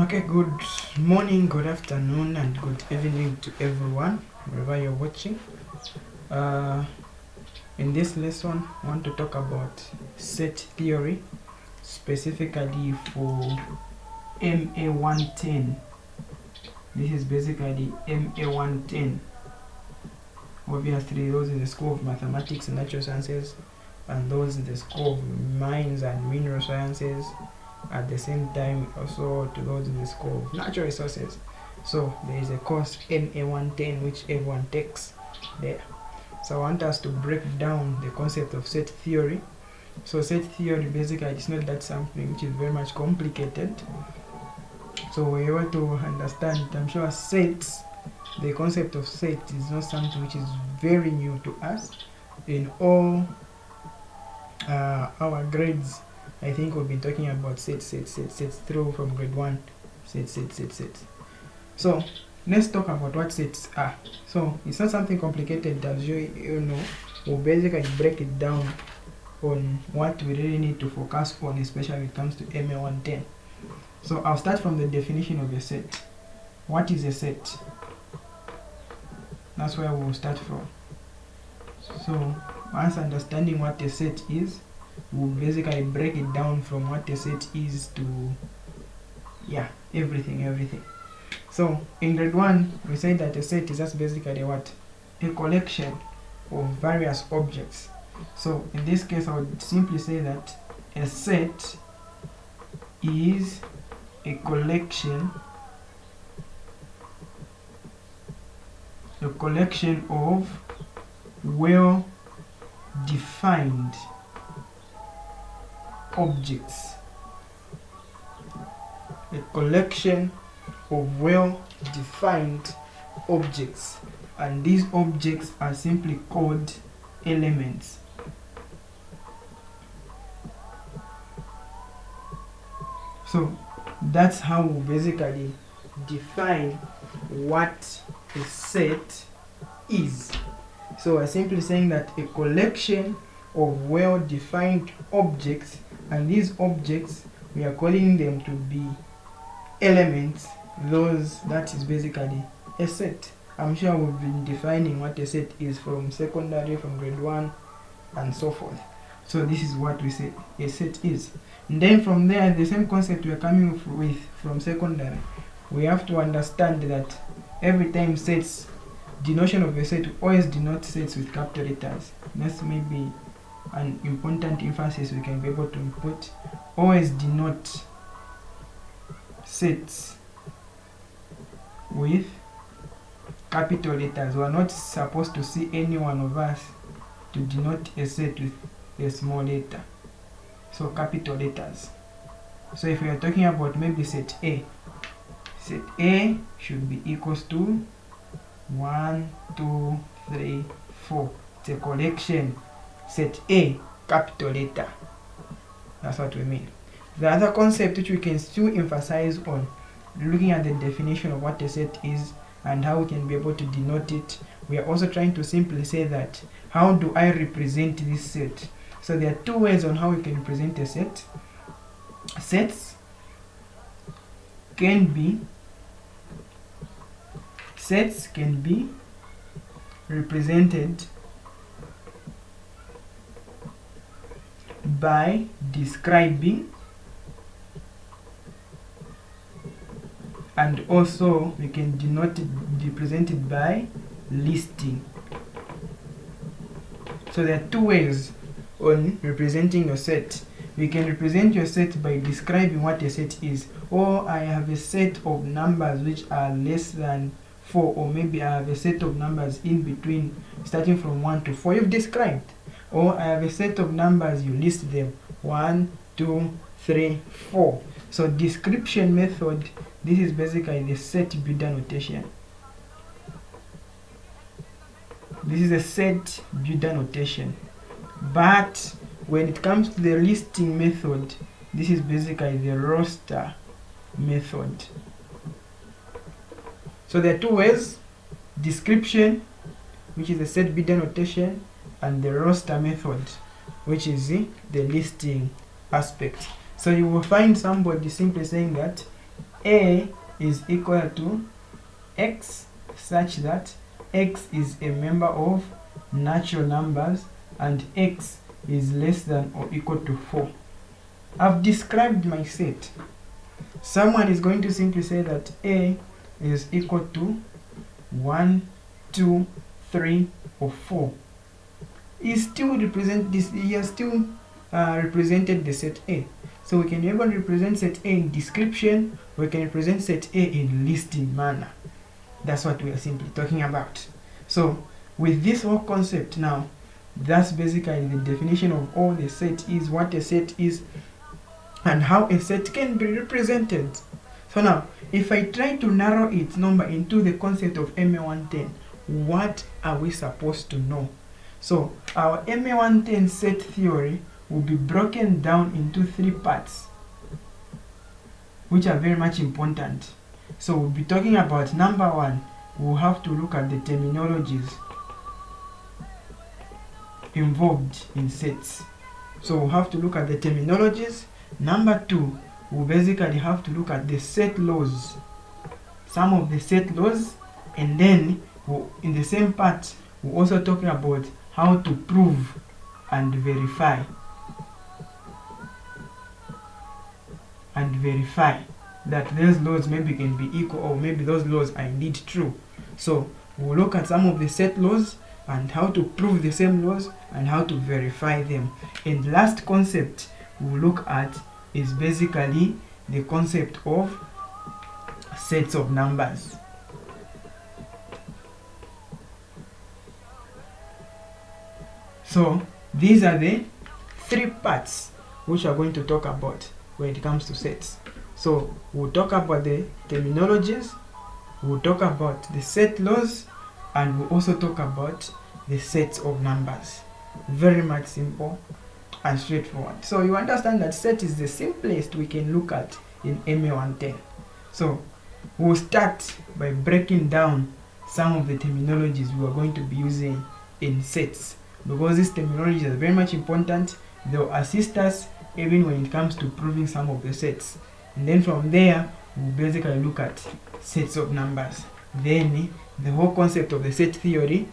Okay, good morning, good afternoon, and good evening to everyone, wherever you're watching. In this lesson, I want to talk about set theory, specifically for MA110. This is basically MA110. Obviously, those in the School of Mathematics and Natural Sciences, and those in the School of Mines and Mineral Sciences. At the same time, also to those in the School of Natural Resources. So there is a course MA110 which everyone takes there. So I want us to break down the concept of set theory. So set theory basically is not that something which is very much complicated. So we're able to understand, I'm sure sets, the concept of set is not something which is very new to us. In all our grades, I think we've been talking about sets through from grade 1. Sets. So let's talk about what sets are. So it's not something complicated, as you know. We'll basically break it down on what we really need to focus on, especially when it comes to MA110. So I'll start from the definition of a set. What is a set? That's where we'll start from. So once understanding what a set is, we'll basically break it down from what a set is to everything. So in grade 1, we said that a set is just basically what? A collection of various objects. So in this case, I would simply say that a set is a collection of well-defined objects. A collection of well-defined objects, and these objects are simply called elements. So that's how we basically define what a set is. So we're simply saying that a collection of well-defined objects, and these objects, we are calling them to be elements. That is basically a set. I'm sure we've been defining what a set is from secondary, from grade 1 and so forth. So this is what we say a set is. And then from there, the same concept we are coming with from secondary, we have to understand that every time sets, the notion of a set always denotes sets with capital letters. That's maybe an important emphasis we can be able to put. Always denote sets with capital letters. We are not supposed to see any one of us to denote a set with a small letter. So capital letters. So if we are talking about maybe set A should be equals to 1, 2, 3, 4. It's a collection. Set A, capital letter. That's what we mean. The other concept which we can still emphasize on, looking at the definition of what a set is and how we can be able to denote it, we are also trying to simply say that, how do I represent this set? So there are two ways on how we can represent a set. Sets can be represented by describing, and also we can represent it by listing. So there are two ways on representing your set. We can represent your set by describing what a set is. Or I have a set of numbers which are less than 4, or maybe I have a set of numbers in between, starting from 1 to 4. You've described. Or I have a set of numbers, you list them, 1, 2, 3, 4. So description method, this is basically the set builder notation. This is a set builder notation. But when it comes to the listing method, this is basically the roster method. So there are two ways: description, which is the set builder notation, and the roster method, which is the listing aspect. So you will find somebody simply saying that A is equal to x such that x is a member of natural numbers and x is less than or equal to 4. I've described my set. Someone is going to simply say that A is equal to 1, 2, 3, or 4. He still represent this. He has still represented the set A. So we can even represent set A in description. We can represent set A in listing manner. That's what we are simply talking about. So with this whole concept now, that's basically the definition of all the set is, what a set is, and how a set can be represented. So now, if I try to narrow its number into the concept of MA110, what are we supposed to know? So our MA110 set theory will be broken down into 3 parts, which are very much important. So we'll be talking about, number 1, we'll have to look at the terminologies involved in sets. So we'll have to look at the terminologies. Number 2, we'll basically have to look at the set laws, some of the set laws, and then in the same part we're also talking about how to prove and verify that those laws maybe can be equal, or maybe those laws are indeed true. So we'll look at some of the set laws and how to prove the same laws and how to verify them. And the last concept we'll look at is basically the concept of sets of numbers. So these are the 3 parts which we are going to talk about when it comes to sets. So we'll talk about the terminologies, we'll talk about the set laws, and we'll also talk about the sets of numbers. Very much simple and straightforward. So you understand that set is the simplest we can look at in MA110. So we'll start by breaking down some of the terminologies we are going to be using in sets, because these terminologies are very much important. They'll assist us even when it comes to proving some of the sets. And then from there, we'll basically look at sets of numbers. Then the whole concept of the set theory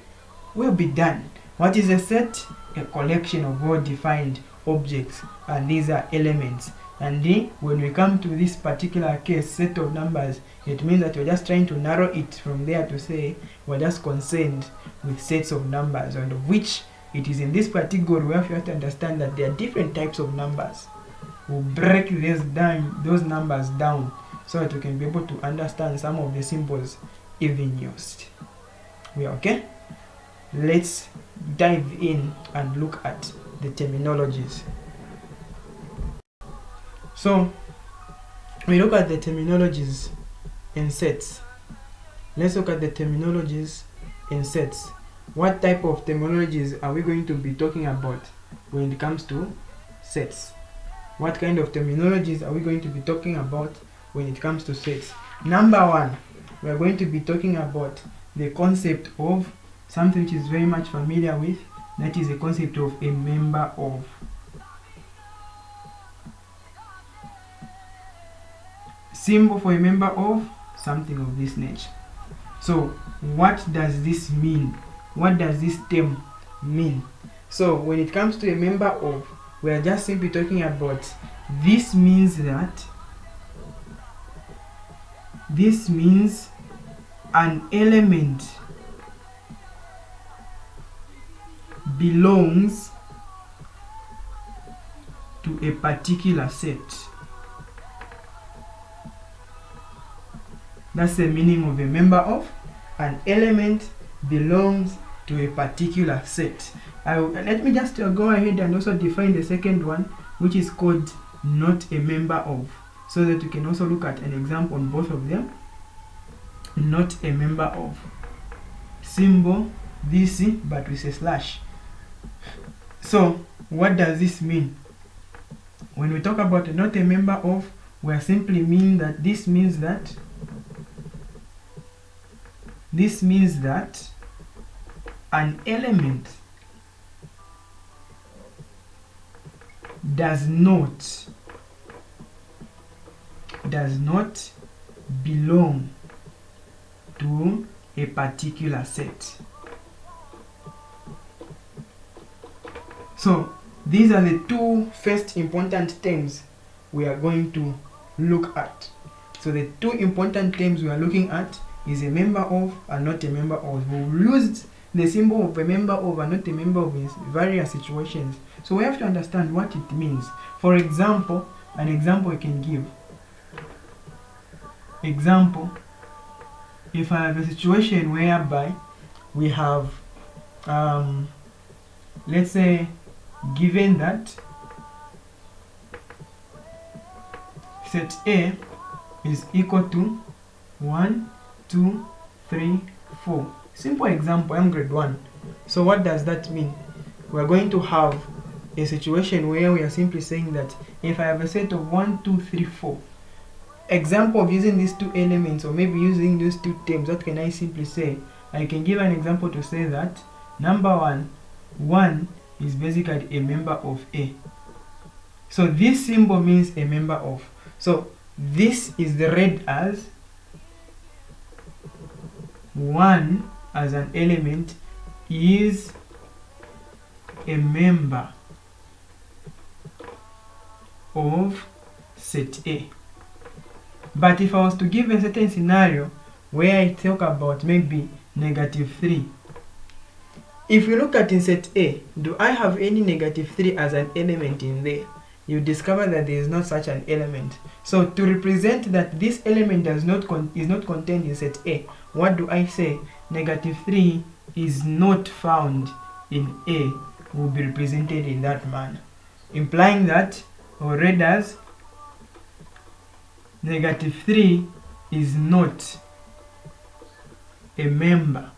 will be done. What is a set? A collection of well-defined objects, and these are elements. And then when we come to this particular case, set of numbers, it means that we're just trying to narrow it from there to say we're just concerned with sets of numbers, and of which it is in this category where we have to understand that there are different types of numbers. We'll break those numbers down so that we can be able to understand some of the symbols even used. We are okay? Let's dive in and look at the terminologies. So we look at the terminologies in sets. Let's look at the terminologies in sets. What type of terminologies are we going to be talking about when it comes to sets? What kind of terminologies are we going to be talking about when it comes to sets? Number 1, we are going to be talking about the concept of something which is very much familiar with, that is the concept of a member of. Symbol for a member of, something of this nature. So what does this mean? What does this term mean? So when it comes to a member of, we are just simply talking about, this means an element belongs to a particular set. That's the meaning of a member of. An element belongs to a particular set. Let me just go ahead and also define the second one, which is called not a member of, so that you can also look at an example on both of them. Not a member of. Symbol this, but with a slash. So what does this mean? When we talk about not a member of, we are simply mean that this means that an element does not belong to a particular set. So these are the two first important terms we are going to look at. So the two important terms we are looking at is a member of and not a member of. We used the symbol of a member of and not a member of in various situations. So we have to understand what it means. For example, an example I can give. Example, if I have a situation whereby we have, let's say, given that set A is equal to 1, 2, 3, 4. Simple example, I'm grade 1. So what does that mean? We're going to have a situation where we are simply saying that if I have a set of 1, 2, 3, 4, example of using these two elements, or maybe using those two terms, what can I simply say? I can give an example to say that number 1 is basically a member of A. So this symbol means a member of. So this is the read as 1 as an element is a member of set A. But if I was to give a certain scenario where I talk about maybe -3, if you look at in set A, do I have any -3 as an element in there? You discover that there is not such an element. So to represent that this element is not contained in set A, what do I say? -3 is not found in A will be represented in that manner, implying that, or read as, -3 is not a member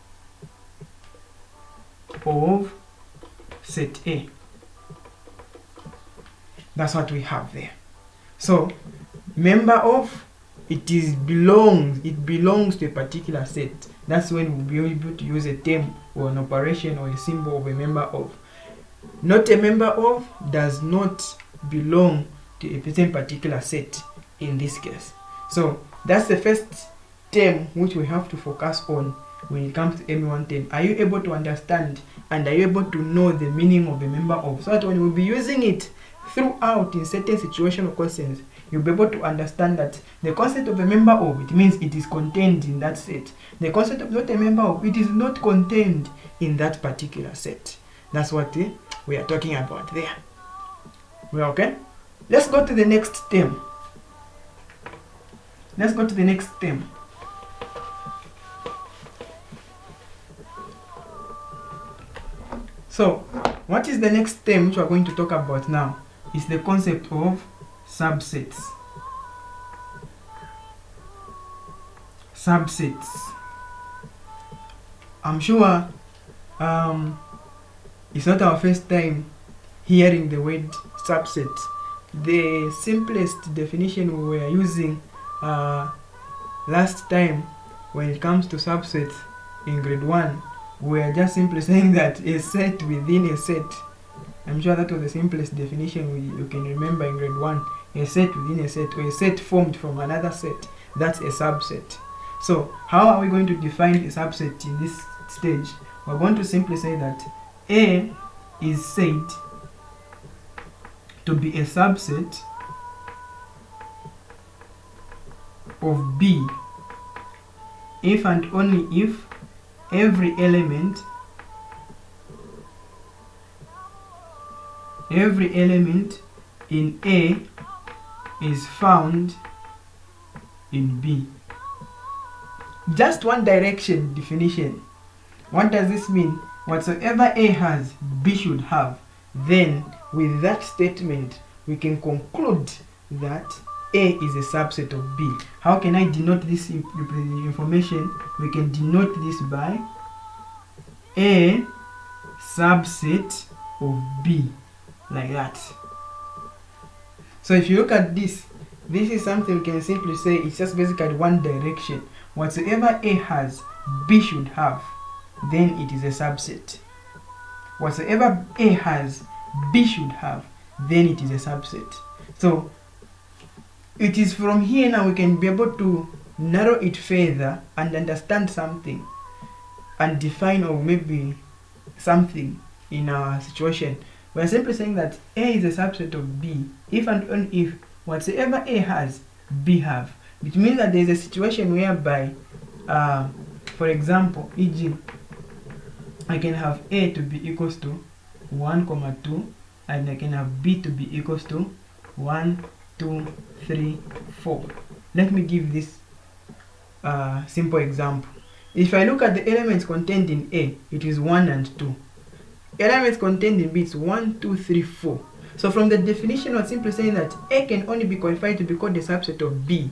of set A. That's what we have there. So member of, it belongs to a particular set. That's when we'll be able to use a term or an operation or a symbol of a member of. Not a member of does not belong to a certain particular set in this case. So that's the first term which we have to focus on when it comes to MA110. Are you able to understand and are you able to know the meaning of a member of, so that when we'll be using it throughout in certain situational questions, you'll be able to understand that the concept of a member of, it means it is contained in that set. The concept of not a member of, it is not contained in that particular set. That's what we are talking about there. We're okay? Let's go to the next term. Let's go to the next term. So, what is the next term which we are going to talk about now? Is the concept of subsets. Subsets. I'm sure it's not our first time hearing the word subset. The simplest definition we were using last time when it comes to subsets in grade 1, we are just simply saying that a set within a set. I'm sure that was the simplest definition you can remember in grade 1. A set within a set, or a set formed from another set. That's a subset. So how are we going to define a subset in this stage? We're going to simply say that A is said to be a subset of B if and only if every element in A is found in B. Just one direction definition. What does this mean? Whatsoever A has, B should have. Then with that statement we can conclude that A is a subset of B. How can I denote this information? We can denote this by A subset of B, like that. So if you look at this, this is something we can simply say it's just basically one direction. Whatsoever A has, B should have, then it is a subset. Whatsoever A has, B should have, then it is a subset. So it is from here now we can be able to narrow it further and understand something and define or maybe something in our situation, we are simply saying that A is a subset of B if and only if whatsoever A has, B have. Which means that there is a situation whereby, for example, e.g., I can have A to be equals to 1, 2, and I can have B to be equals to 1, 2, 3, 4. Let me give this simple example. If I look at the elements contained in A, it is 1 and 2. Elements contained in B is 1, 2, 3, 4. So from the definition, we're simply saying that A can only be qualified to be called a subset of B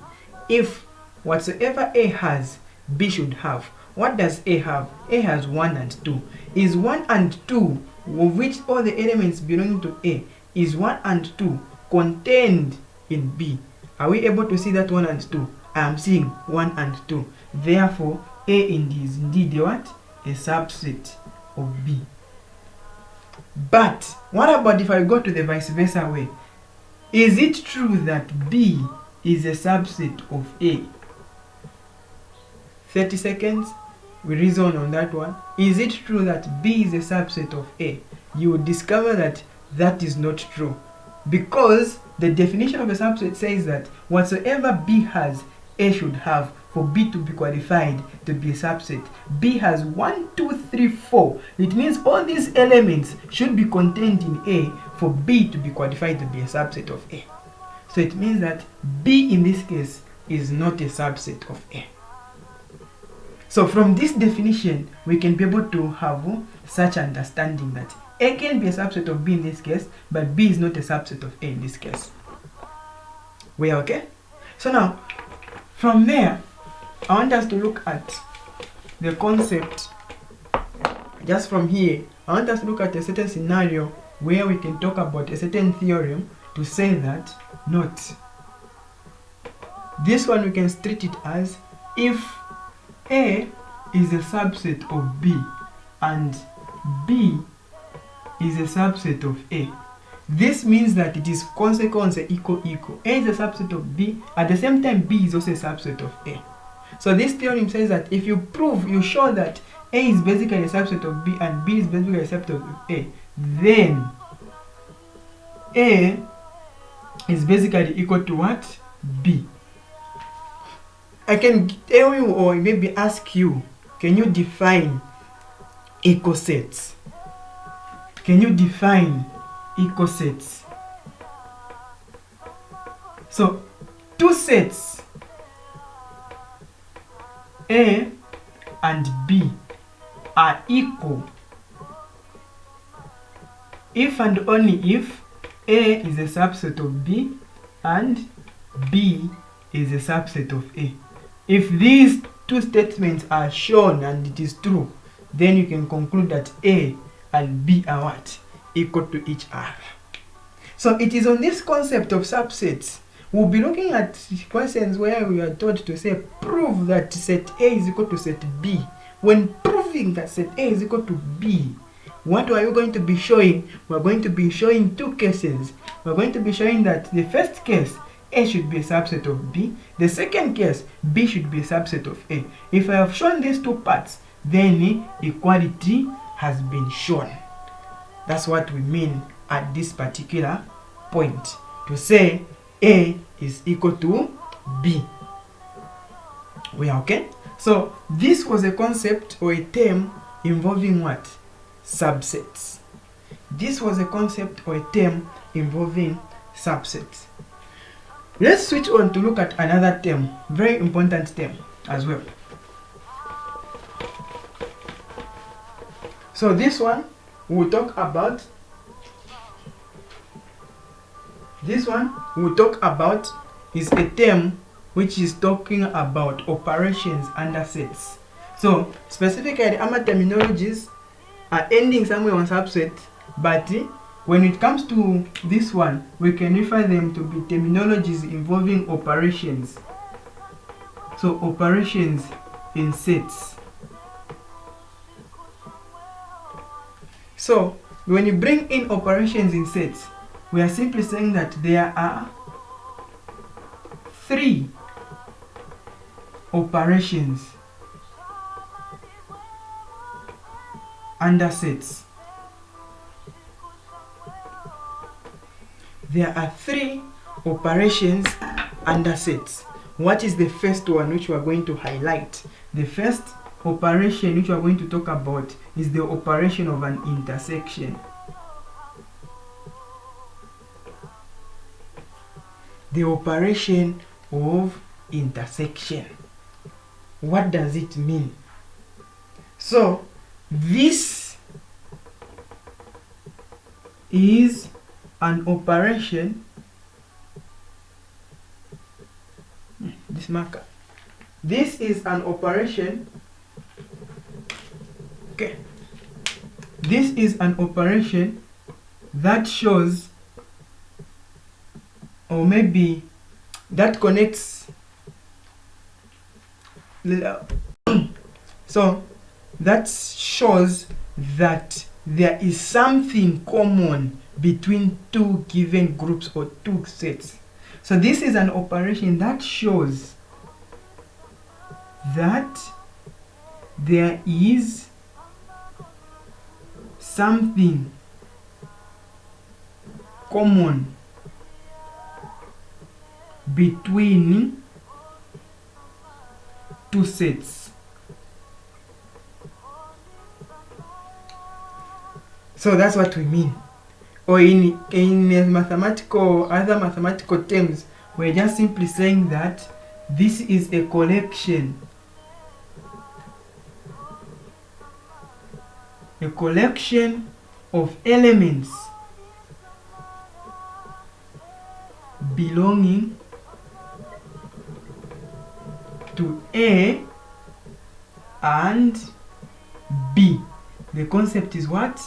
if whatsoever A has, B should have. What does A have? A has 1 and 2. Is 1 and 2, of which all the elements belonging to A, is 1 and 2 contained in B? Are we able to see that 1 and 2? I am seeing 1 and 2. Therefore, A is indeed what? A subset of B. But what about if I go to the vice versa way? Is it true that B is a subset of A? 30 seconds, we reason on that one. Is it true that B is a subset of A? You will discover that that is not true, because the definition of a subset says that whatsoever B has, A should have for B to be qualified to be a subset. B has 1, 2, 3, 4. It means all these elements should be contained in A for B to be qualified to be a subset of A. So it means that B in this case is not a subset of A. So from this definition, we can be able to have such understanding that A can be a subset of B in this case, but B is not a subset of A in this case. We are okay? So now, from there, I want us to look at the concept. Just from here, I want us to look at a certain scenario where we can talk about a certain theorem to say that, note, this one we can treat it as if A is a subset of B and B is a subset of A. This means that it is consequence equal. A is a subset of B, at the same time B is also a subset of A. So this theorem says that if you show that A is basically a subset of B and B is basically a subset of A, then A is basically equal to what? B. I can tell you or maybe ask you, can you define equal sets? Can you define equal sets? So, two sets, A and B, are equal if and only if A is a subset of B and B is a subset of A. If these two statements are shown and it is true, then you can conclude that A and B are what? Equal to each other. So it is on this concept of subsets we'll be looking at questions where we are told to say prove that set A is equal to set B. When proving that set A is equal to B, what are you going to be showing? We're going to be showing two cases. We're going to be showing that the first case, A should be a subset of B. The second case, B should be a subset of A. If I have shown these two parts, then equality has been shown. That's what we mean at this particular point, to say A is equal to B. We are okay? So this was a concept or a term involving what? Subsets. This was a concept or a term involving subsets. Let's switch on to look at another term, very important term as well. So this one we'll talk about. This one we'll talk about is a term which is talking about operations under sets. So specifically, our terminologies are ending somewhere on subset, but when it comes to this one, we can refer them to be terminologies involving operations. So operations in sets. So when you bring in operations in sets, we are simply saying that there are three operations under sets. There are 3 operations under sets. What is the first one which we are going to highlight? The first operation which we are going to talk about is the operation of an intersection. The operation of intersection. What does it mean? So, this is an operation, this marker, this is an operation, okay, this is an operation that shows, or maybe that connects, so that shows that there is something common between 2 given groups or 2 sets. So this is an operation that shows that there is something common between 2 sets. So that's what we mean. Or in other mathematical terms, we're just simply saying that this is a collection of elements belonging to A and B. The concept is what?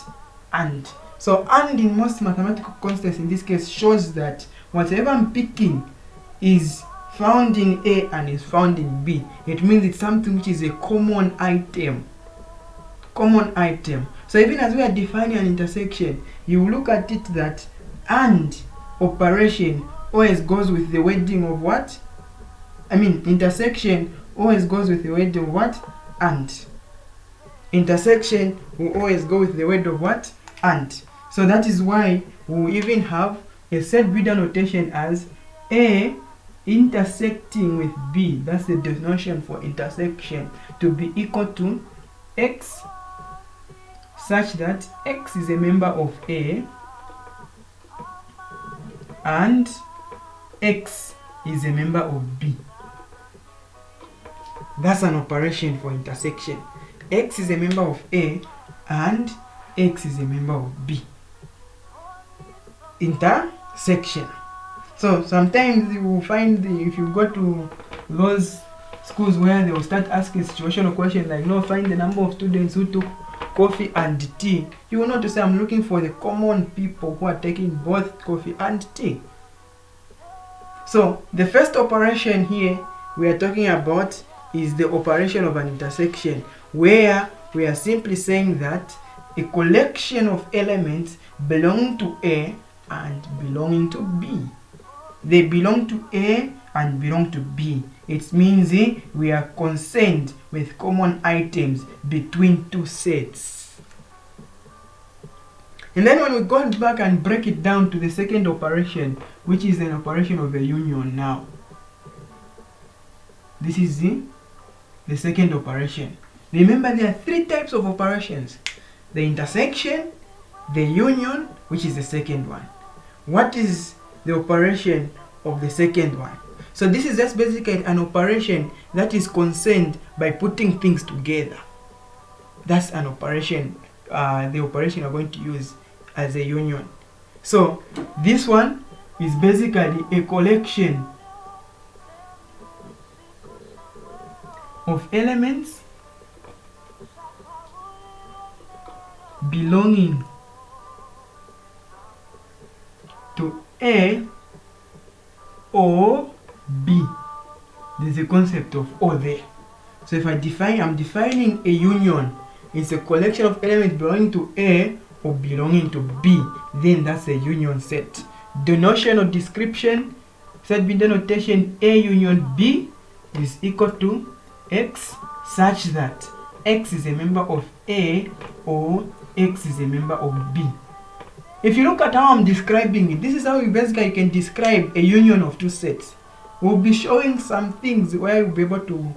And. So and in most mathematical constants in this case shows that whatever I'm picking is found in A and is found in B. It means it's something which is a common item. Common item. So even as we are defining an intersection, you look at it that and operation always goes with the wording of what? Intersection always goes with the word of what? And. Intersection will always go with the word of what? And. So that is why we even have a set breeder notation as A intersecting with B. That's the definition for intersection, to be equal to X, such that X is a member of A and X is a member of B. That's an operation for intersection. X is a member of A and X is a member of B. Intersection. So sometimes you will find, if you go to those schools where they will start asking situational questions like, no, find the number of students who took coffee and tea, you will not to say I'm looking for the common people who are taking both coffee and tea. So the first operation here we are talking about is the operation of an intersection, where we are simply saying that a collection of elements belonging to A and belonging to B. They belong to A and belong to B. It means we are concerned with common items between 2 sets. And then when we go back and break it down to the second operation, which is an operation of a union now. This is the second operation. Remember, there are 3 types of operations: the intersection, the union, which is the second one. What is the operation of the second one? So this is just basically an operation that is concerned by putting things together. That's an operation, the operation we're going to use as a union. So this one is basically a collection of elements belonging to A or B. There's a concept of O there. So if I'm defining a union, it's a collection of elements belonging to A or belonging to B, then that's a union set. The notion of description, set with the notation A union B, is equal to x such that x is a member of A or x is a member of B. If you look at how I'm describing it, this is how you basically can describe a union of two sets. We'll be showing some things where we'll be able to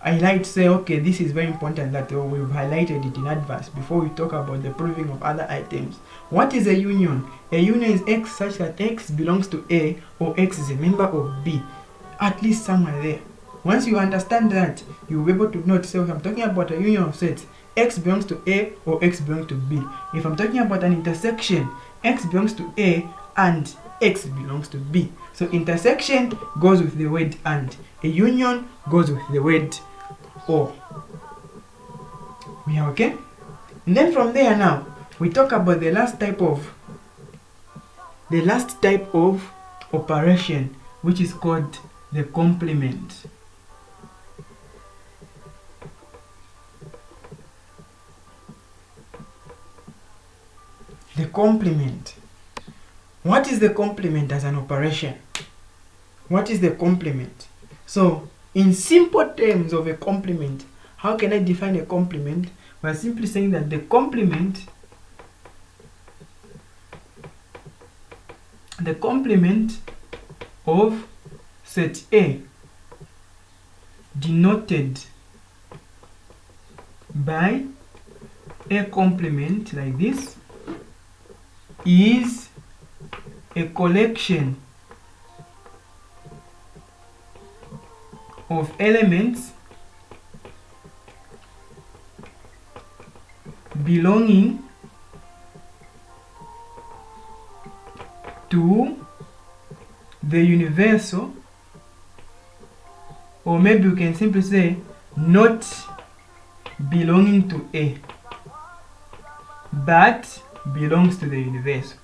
highlight, say, okay, this is very important, that we've highlighted it in advance before we talk about the proving of other items. What is a union? A union is x such that x belongs to A or x is a member of B, at least somewhere there. Once you understand that, you'll be able to note, say, okay, I'm talking about a union of sets, x belongs to A or x belongs to B. If I'm talking about an intersection, x belongs to A and x belongs to B. So intersection goes with the word and. A union goes with the word or. We are okay? And then from there now, we talk about the last type of operation, which is called the complement. The complement. What is the complement as an operation? What is the complement? So, in simple terms of a complement, how can I define a complement? We're simply saying that the complement of set A, denoted by a complement like this, is a collection of elements belonging to the universal, or maybe we can simply say not belonging to A, but belongs to the universal.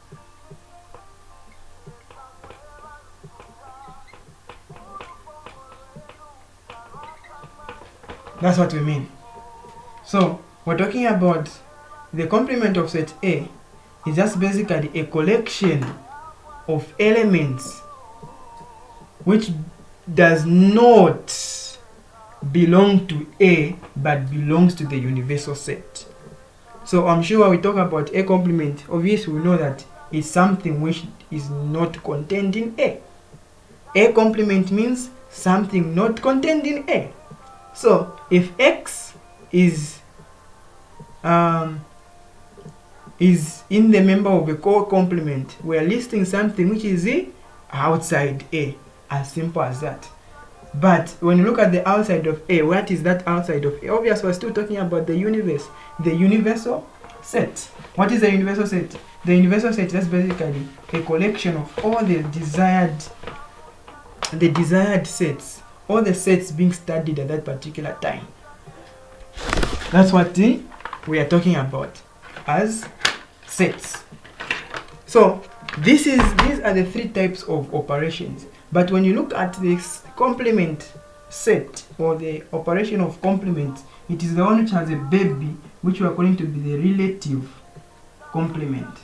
That's what we mean. So we're talking about the complement of set A is just basically a collection of elements which does not belong to A but belongs to the universal set. So I'm sure when we talk about a complement, obviously we know that it's something which is not contained in A. A complement means something not contained in A. So if X is in the member of a co-complement, we are listing something which is outside A, as simple as that. But when you look at the outside of A, what is that outside of A? Obviously, we're still talking about the universe, the universal set. What is the universal set? The universal set is basically a collection of all the desired sets, all the sets being studied at that particular time. That's what we are talking about as sets. So these are the three types of operations. But when you look at this complement set, or the operation of complement, it is the one which has a baby, which we are going to be the relative complement.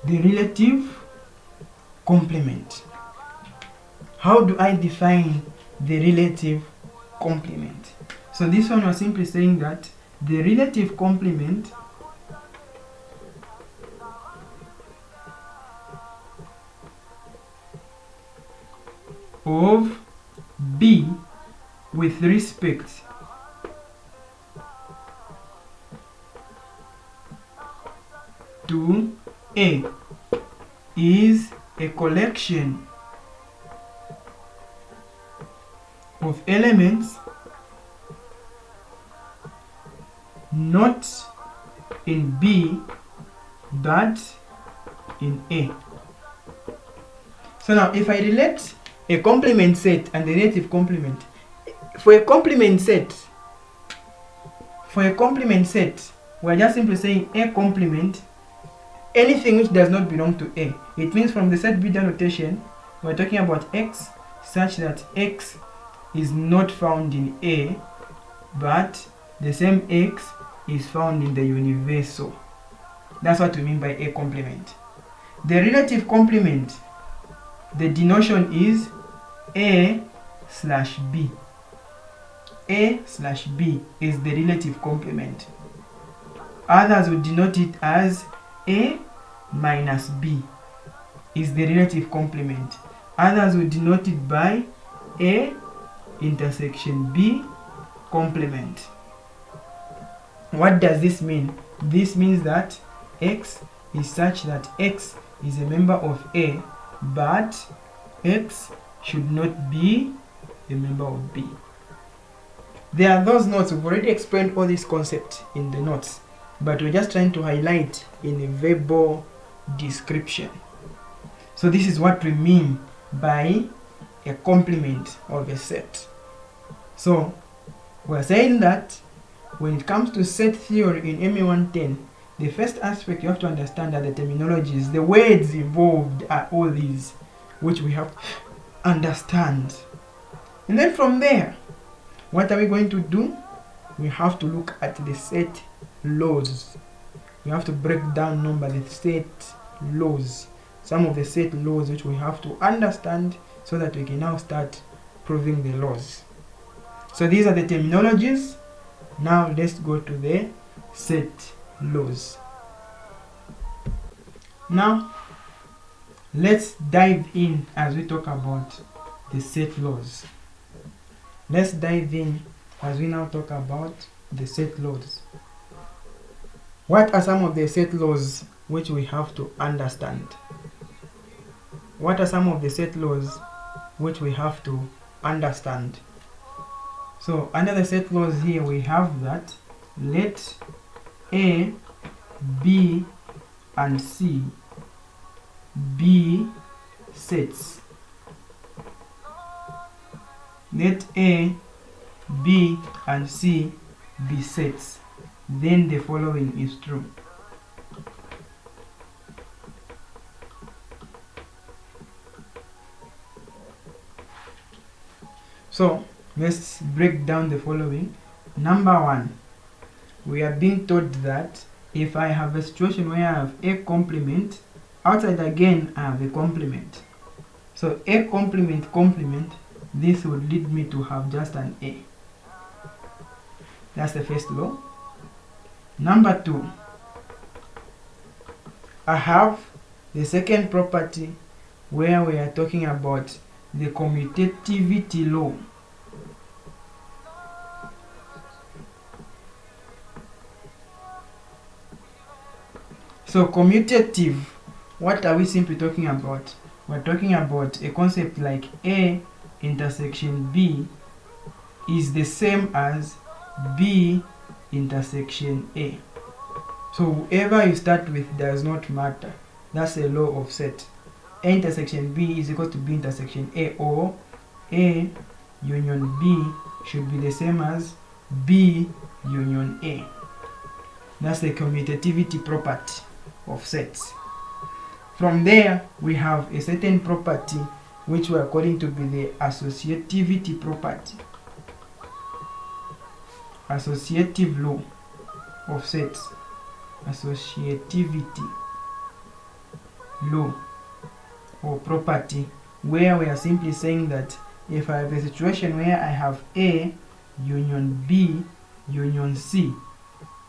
The relative complement. How do I define the relative complement? So this one was simply saying that the relative complement of B with respect to A is a collection of elements not in B but in A. So now if I relate a complement set and the relative complement, for a complement set, we're just simply saying a complement, anything which does not belong to A. It means from the set beta notation, we're talking about X such that X is not found in A, but the same X is found in the universal. That's what we mean by a complement. The relative complement, the denotation is A/B. A/B is the relative complement. Others would denote it as A minus B is the relative complement. Others would denote it by A intersection B complement. What does this mean? This means that X is such that X is a member of A, but X should not be a member of B. There are those notes. We've already explained all these concepts in the notes, but we're just trying to highlight in a verbal description. So this is what we mean by a complement of a set. So we're saying that when it comes to set theory in MA110, the first aspect you have to understand are the terminologies. The words involved are all these, which we have to understand. And then from there, what are we going to do? We have to look at the set laws. We have to break down the set laws. Some of the set laws which we have to understand so that we can now start proving the laws. So these are the terminologies. Now let's go to the set laws. Now let's dive in as we talk about the set laws. Let's dive in as we now talk about the set laws. What are some of the set laws which we have to understand? What are some of the set laws which we have to understand? So under the set laws here we have that let A, B, and C be sets. Let A, B, and C be sets. Then the following is true. So let's break down the following. Number one, we are being told that if I have a situation where I have a complement, outside again I have a complement. So a complement, this would lead me to have just an A. That's the first law. Number two, I have the second property where we are talking about the commutativity law. So commutative, what are we simply talking about? We're talking about a concept like A intersection B is the same as B intersection A. So whoever you start with does not matter. That's a law of set. A intersection B is equal to B intersection A, or A union B should be the same as B union A. That's the commutativity property of sets. From there, we have a certain property which we are calling to be the associativity property. Associative law of sets. Associativity law or property, where we are simply saying that if I have a situation where I have A union B union C,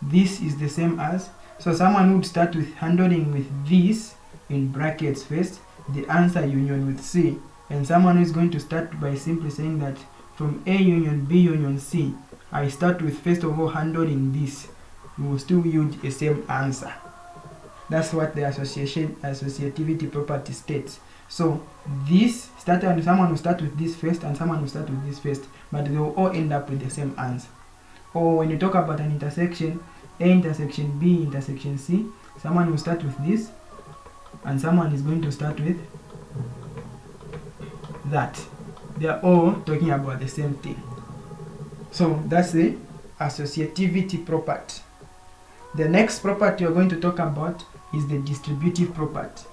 this is the same as, so someone would start with handling with this in brackets first, the answer union with C, and someone is going to start by simply saying that from A union B union C, I start with first of all handling this, we will still yield a same answer. That's what the associativity property states. So this someone will start with this first and someone will start with this first, but they will all end up with the same answer. Or when you talk about an intersection, A intersection B intersection C, someone will start with this and someone is going to start with that. They are all talking about the same thing. So that's the associativity property. The next property we're going to talk about is the distributive property.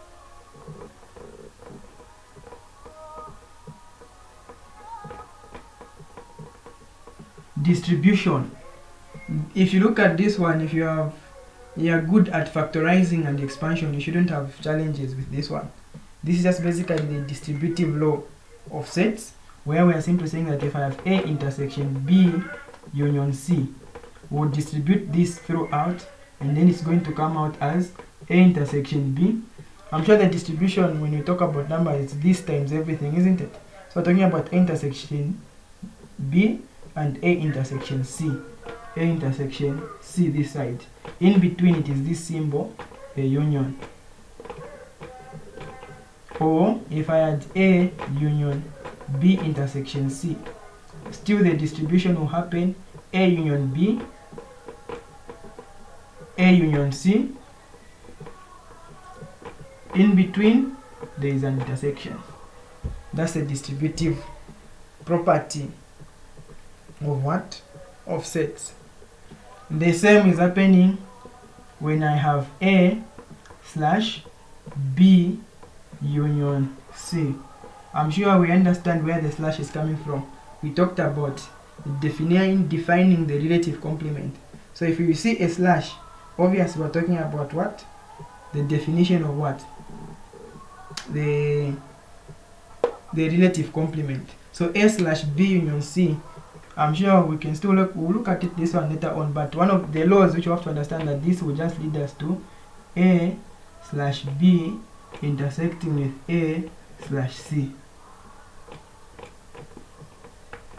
Distribution. If you look at this one, if you have you're good at factorizing and expansion, you shouldn't have challenges with this one. This is just basically the distributive law of sets, where we are simply saying that if I have A intersection B union C, we'll distribute this throughout, and then it's going to come out as A intersection B. I'm sure the distribution, when we talk about numbers, it's this times everything, isn't it? So we're talking about A intersection B and A intersection C. A intersection C this side. In between it is this symbol, a union. Or if I had A union B intersection C, still the distribution will happen A union B, A union C. In between there is an intersection. That's the distributive property of what? Of sets. The same is happening when I have A slash B union C. I'm sure we understand where the slash is coming from. We talked about defining the relative complement. So if you see a slash, obviously we're talking about what? The definition of what? The relative complement. So A slash B union C, I'm sure we can still we'll look at it this one later on, but one of the laws which you have to understand that this will just lead us to A slash B intersecting with A slash C.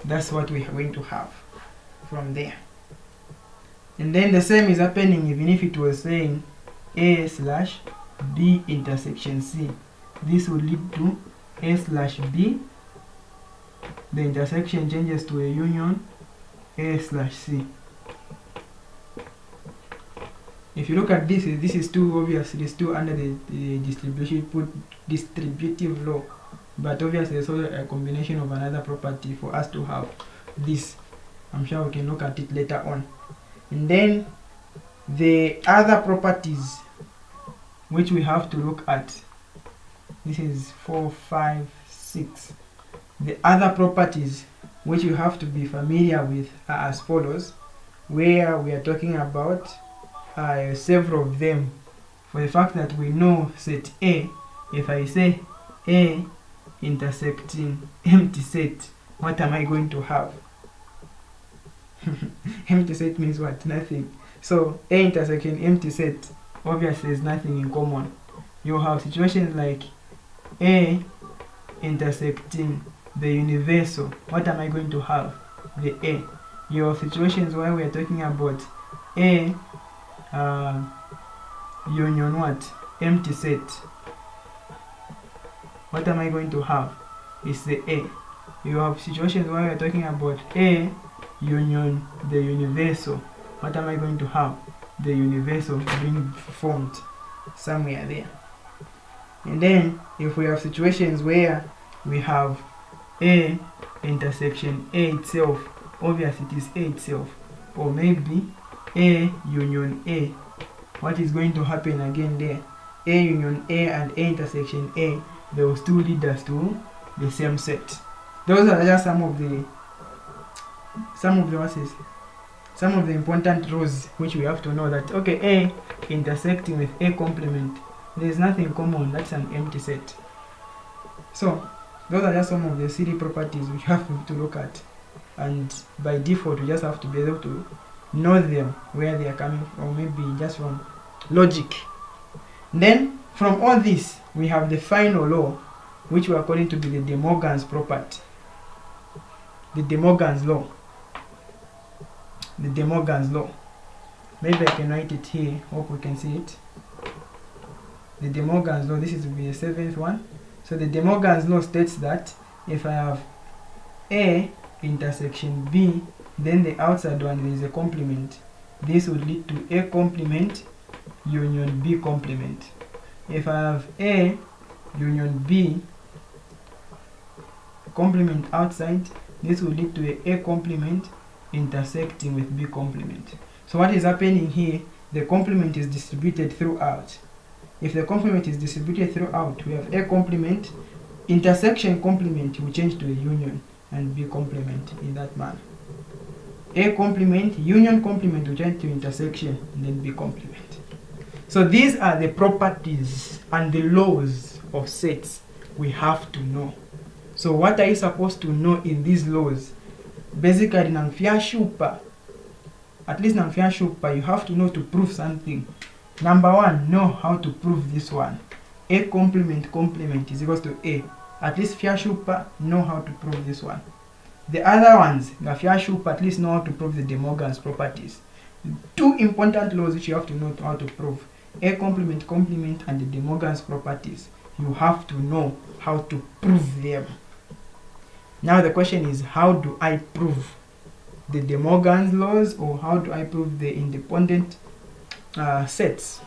That's what we are going to have from there. And then the same is happening even if it was saying A slash B intersection C. This will lead to A slash B. The intersection changes to a union A slash C. If you look at this is too obvious. It is still under the distributive law, but obviously there's also a combination of another property for us to have this. I'm sure we can look at it later on. And then the other properties which we have to look at, this is 4, 5, 6. The other properties which you have to be familiar with are as follows, where we are talking about several of them. For the fact that we know set A, if I say A intersecting empty set, what am I going to have? Empty set means what? Nothing. So A intersection empty set, obviously there's nothing in common. You have situations like A intersecting the universal. What am I going to have? The A. You have situations where we are talking about A union what? Empty set. What am I going to have? It's the A. You have situations where we are talking about A union the universal. What am I going to have? The universal being formed somewhere there. And then if we have situations where we have A intersection A itself, obviously it is A itself, or maybe A union A. What is going to happen again there? A union A and A intersection A, they will still lead us to the same set. Those are just some of the important rules which we have to know, that okay, A intersecting with A complement, there is nothing common, that's an empty set. So those are just some of the silly properties we have to look at, and by default we just have to be able to know them, where they are coming from, maybe just from logic. Then from all this we have the final law, which we are calling to be the De Morgan's property. The De Morgan's law. The De Morgan's law. Maybe I can write it here, hope we can see it. The De Morgan's law, this is will be the 7th one. So the De Morgan's law states that if I have A intersection B, then the outside one there is a complement. This would lead to A complement union B complement. If I have A union B complement outside, this will lead to a complement intersecting with B complement. So what is happening here? The complement is distributed throughout. If the complement is distributed throughout, we have A complement, intersection complement will change to a union, and B complement in that manner. A complement, union complement will change to intersection, and then B complement. So these are the properties and the laws of sets we have to know. So what are you supposed to know in these laws? Basically, at least you have to know to prove something. Number one, know how to prove this one. A complement is equals to A. At least know how to prove this one. The other ones, at least know how to prove the De Morgan's properties. Two important laws which you have to know how to prove. A complement and the De Morgan's properties. You have to know how to prove them. Now the question is, how do I prove the De Morgan's laws, or how do I prove the independent sets?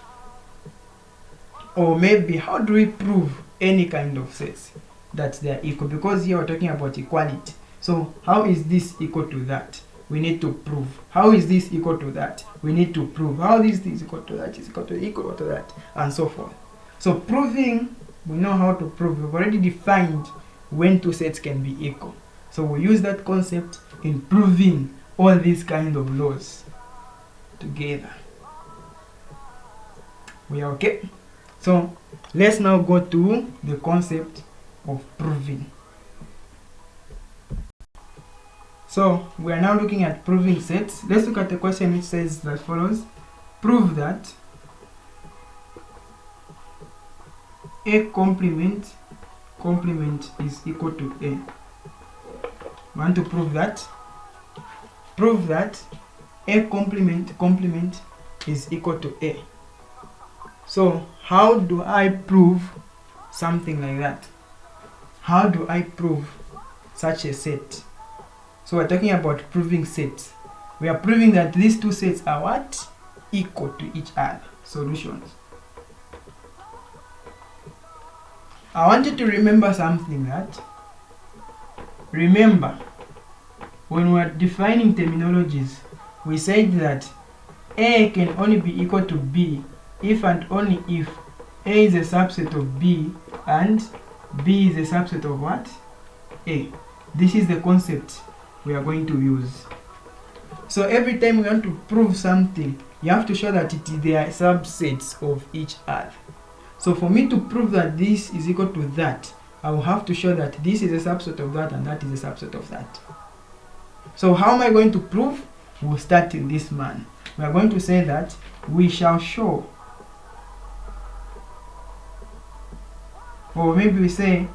Or maybe how do we prove any kind of sets that they are equal? Because here we're talking about equality. So how is this equal to that? We need to prove. How is this equal to that? We need to prove. How is this equal to that? Is equal to that, and so forth. So proving, we know how to prove. We've already defined when two sets can be equal. So we use that concept in proving all these kind of laws together. We are okay? So let's now go to the concept of proving. So we are now looking at proving sets. Let's look at the question which says that follows. Prove that A complement is equal to A. Want to prove that? Prove that A complement is equal to A. So how do I prove something like that? How do I prove such a set? So we're talking about proving sets. We are proving that these two sets are what? Equal to each other. Solutions. I want you to remember something that, remember, when we are defining terminologies, we said that A can only be equal to B if and only if A is a subset of B and B is a subset of what? A. This is the concept we are going to use. So every time we want to prove something, you have to show that they are subsets of each other. So for me to prove that this is equal to that, I will have to show that this is a subset of that and that is a subset of that. So how am I going to prove? We'll start in this manner. We are going to say that we shall show, or maybe we say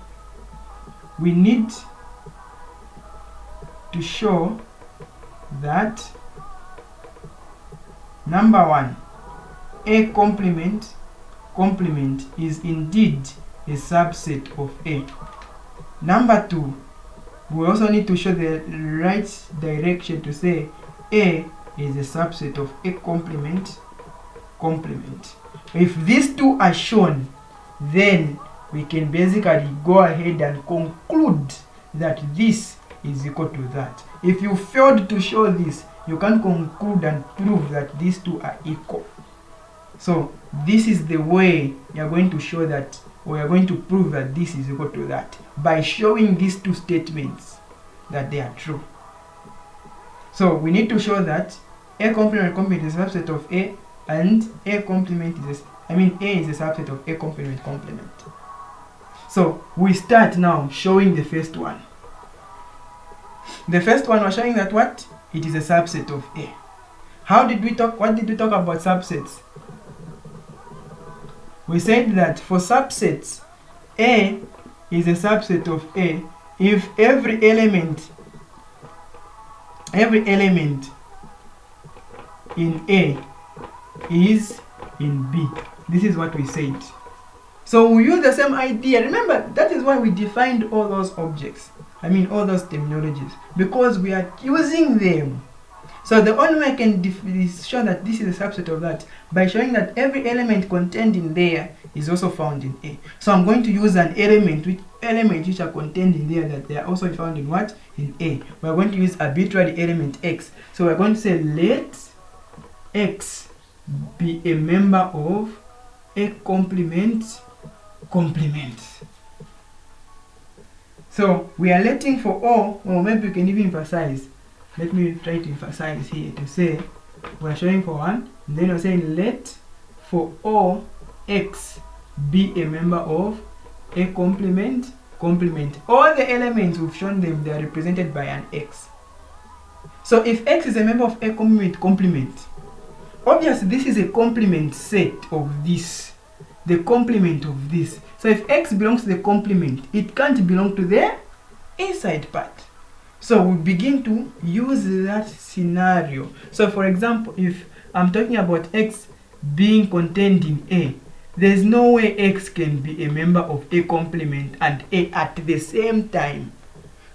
we need to show that number one, A complement is indeed a subset of A. Number two, we also need to show the right direction to say A is a subset of A complement. If these two are shown, then we can basically go ahead and conclude that this is equal to that. If you failed to show this, you can conclude and prove that these two are equal. So this is the way you are going to show that, or you are going to prove that this is equal to that, by showing these two statements that they are true. So we need to show that A complement is a subset of A, and A complement is A is a subset of A complement. So we start now showing the first one. The first one was showing that what? It is a subset of A. How did we talk? What did we talk about subsets? We said that for subsets, A is a subset of A if every element in A is in B. This is what we said. So we use the same idea. Remember, that is why we defined all those objects. All those terminologies, because we are using them. So the only way I can show that this is a subset of that, by showing that every element contained in there is also found in A. So I'm going to use an element which are contained in there that they are also found in what? In A. We're going to use arbitrary element X. So we're going to say let X be a member of A complement. So we are letting for all, or maybe we can even emphasize. Let me try to emphasize here to say we're showing for one, and then we're saying let for all x be a member of a complement, all the elements we've shown them, they are represented by an x. So if x is a member of a complement, obviously this is a complement set of this, the complement of this. So if x belongs to the complement, it can't belong to the inside part. So we begin to use that scenario. So for example, if I'm talking about x being contained in A, there's no way x can be a member of a complement and A at the same time.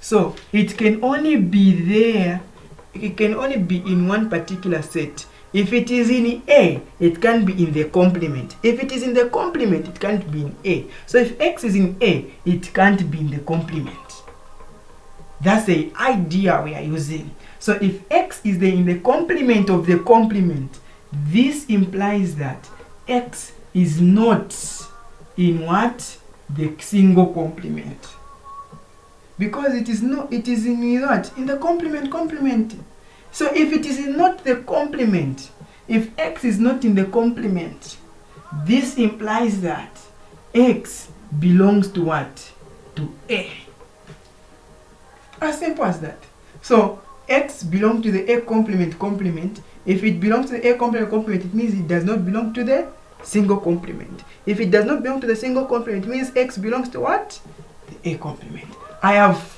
So it can only be there, it can only be in one particular set. If it is in A, it can be in the complement. If it is in the complement, it can't be in A. So if x is in A, it can't be in the complement. That's the idea we are using. So if x is in the complement of the complement, this implies that x is not in what? The single complement. Because it is not, it is in what? In the complement. So if it is not the complement, if x is not in the complement, this implies that x belongs to what? To A. As simple as that. So x belongs to the A complement. If it belongs to the A complement, it means it does not belong to the single complement. If it does not belong to the single complement, it means x belongs to what? The A complement. I have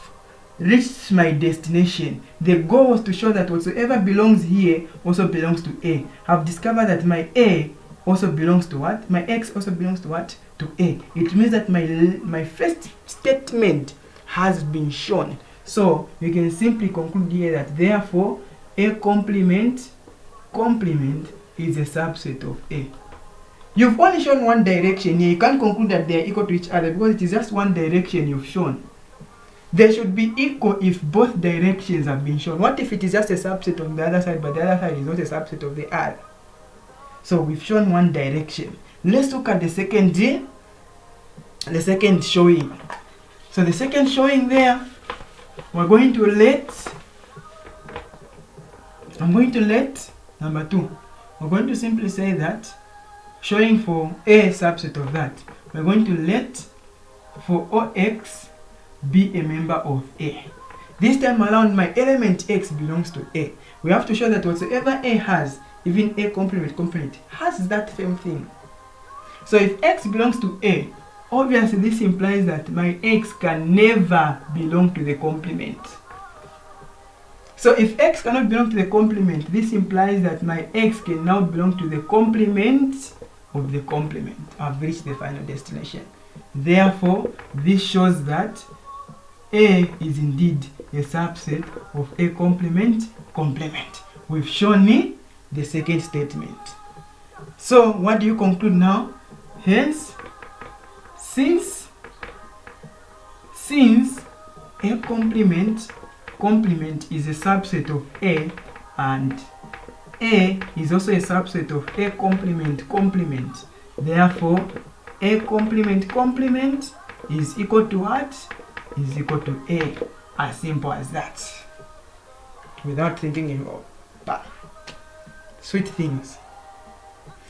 reached my destination. The goal was to show that whatsoever belongs here also belongs to A. I've discovered that my A also belongs to what? My x also belongs to what? To A. It means that my first statement has been shown. So you can simply conclude here that therefore A complement is a subset of A. You've only shown one direction here. You can't conclude that they are equal to each other because it is just one direction you've shown. They should be equal if both directions have been shown. What if it is just a subset on the other side, but the other side is not a subset of the other? So we've shown one direction. Let's look at the second showing. So the second showing there, I'm going to let number 2. We're going to simply say that showing for a subset of that, we're going to let for all x be a member of A. This time around, my element x belongs to A. We have to show that whatsoever A has, even A complement, has that same thing. So if x belongs to A, obviously this implies that my x can never belong to the complement. So if x cannot belong to the complement, this implies that my x can now belong to the complement of the complement. I've reached the final destination. Therefore, this shows that A is indeed a subset of A complement. We've shown the second statement. So what do you conclude now? Hence, since A complement is a subset of A, and A is also a subset of A complement, therefore A complement is equal to what? Is equal to A. As simple as that. Without thinking about sweet things.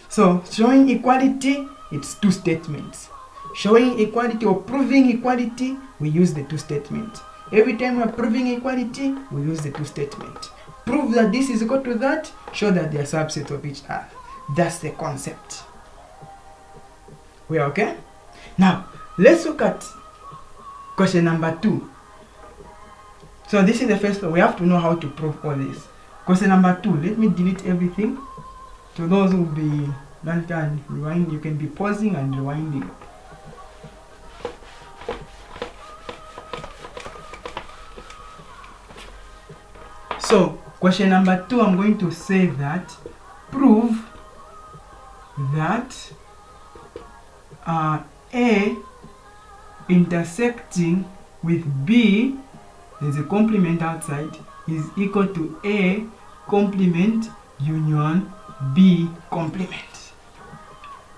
So showing equality, it's 2 statements. Showing equality or proving equality, we use the 2 statements. Every time we're proving equality, we use the 2 statements. Prove that this is equal to that, show that they are subsets of each other. That's the concept. We are okay? Now, let's look at question number 2. So this is the first one. We have to know how to prove all this. Question number 2. Let me delete everything. To those who will be can rewind, you can be pausing and rewinding. So question number 2, I'm going to say that prove that A intersecting with B, there's a complement outside, is equal to A complement union B complement.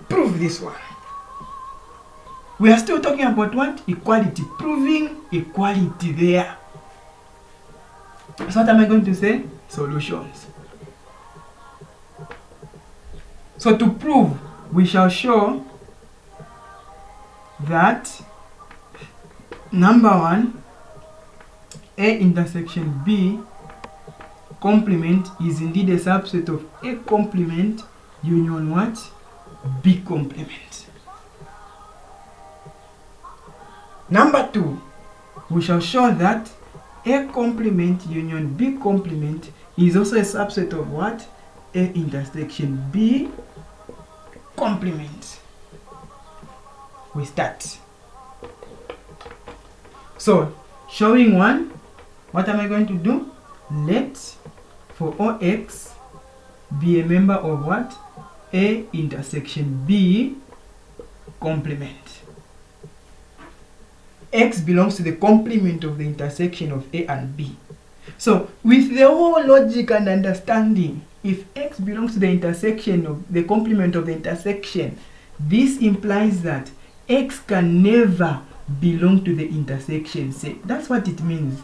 Prove this one. We are still talking about what? Equality. Proving equality there. So what am I going to say? Solutions. So to prove we shall show that number 1, A intersection B complement is indeed a subset of A complement union what? B complement. Number 2, we shall show that A complement union B complement is also a subset of what? A intersection B complement. We start. So, showing 1, what am I going to do? Let for OX be a member of what? A intersection B complement. X belongs to the complement of the intersection of A and B. So, with the whole logic and understanding, if X belongs to the intersection of the complement of the intersection, this implies that X can never belong to the intersection set. That's what it means.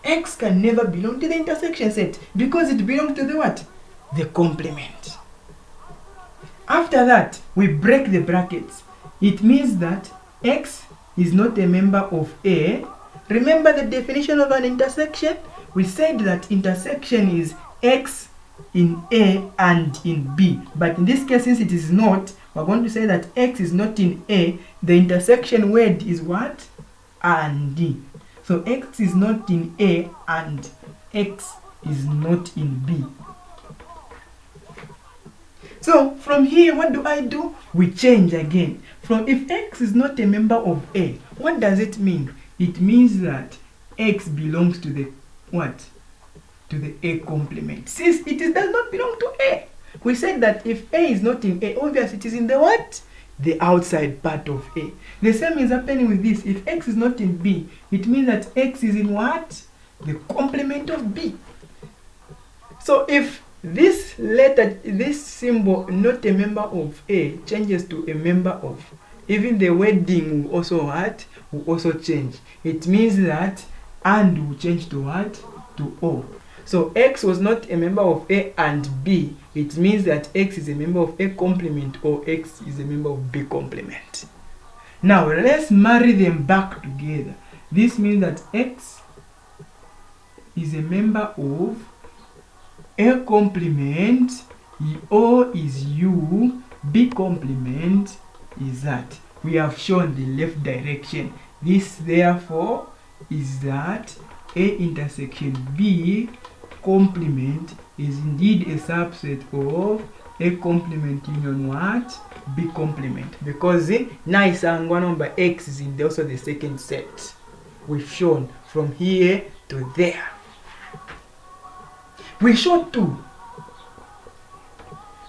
X can never belong to the intersection set because it belongs to the what? The complement. After that, we break the brackets. It means that X is not a member of A. Remember the definition of an intersection? We said that intersection is X in A and in B. But in this case, since it is not, we're going to say that X is not in A. The intersection word is what? And D. So X is not in A and X is not in B. So from here, what do? We change again. From if X is not a member of A, what does it mean? It means that X belongs to the what? To the A complement. Since does not belong to A. We said that if A is not in A, obviously it is in the what? The outside part of A. The same is happening with this. If X is not in B, it means that X is in what? The complement of B. So if this letter, this symbol, not a member of A, changes to a member of, even the wording will also what? Will also change. It means that and will change to what? To O. So X was not a member of A and B. It means that X is a member of A complement or X is a member of B complement. Now let's marry them back together. This means that X is a member of A complement, O is U, B complement is that. We have shown the left direction. This therefore is that A intersection B complement is indeed a subset of A complement union what? B complement. Because now it's one number X is in also the second set. We've shown from here to there. We show 2.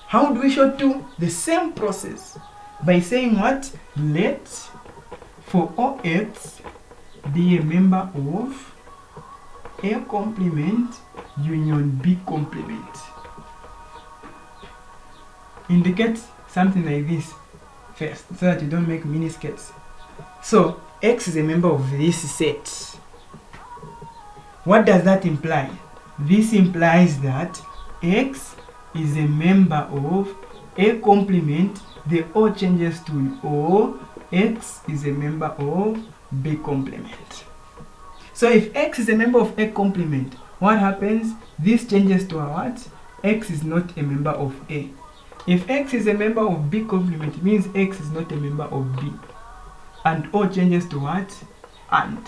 How do we show 2? The same process. By saying what? Let for OX be a member of A complement union B complement. Indicate something like this first so that you don't make miniskirts. So X is a member of this set. What does that imply? This implies that X is a member of A complement. The O changes to O. X is a member of B complement. So if X is a member of A complement, what happens? This changes to a what? X is not a member of A. If X is a member of B complement, it means X is not a member of B. And O changes to what? And.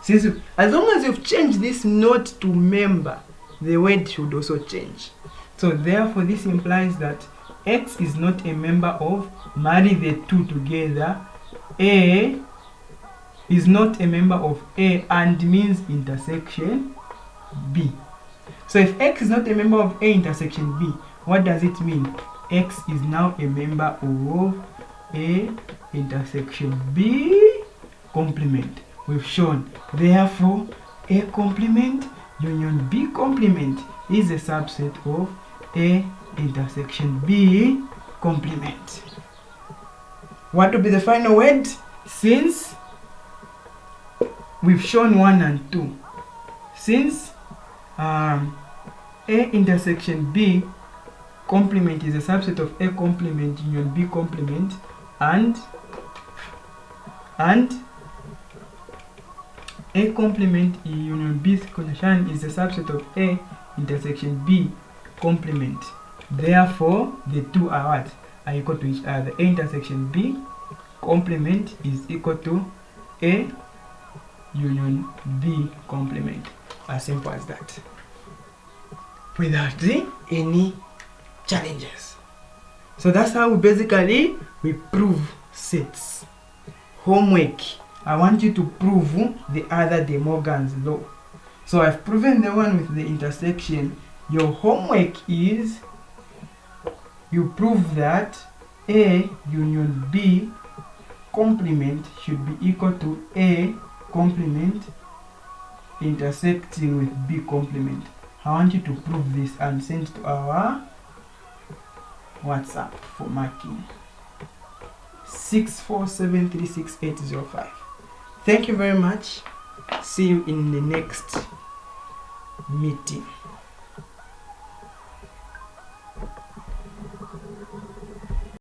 Since as long as you've changed this not to member, the word should also change. So therefore this implies that X is not a member of, marry the two together, A is not a member of A and means intersection B. So if X is not a member of A intersection B, what does it mean? X is now a member of A intersection B complement. We've shown, therefore, A complement union B complement is a subset of A intersection B complement. What will be the final word? Since we've shown 1 and 2, since A intersection B complement is a subset of A complement union B complement, and A complement union B conjunction is a subset of A intersection B complement. Therefore, the two are what? Are equal to each other. A intersection B complement is equal to A union B complement. As simple as that. Without any challenges. So that's how we prove sets. Homework. I want you to prove the other De Morgan's law. So I've proven the one with the intersection. Your homework is you prove that A union B complement should be equal to A complement intersecting with B complement. I want you to prove this and send to our WhatsApp for marking. 647366805. Thank you very much. See you in the next meeting.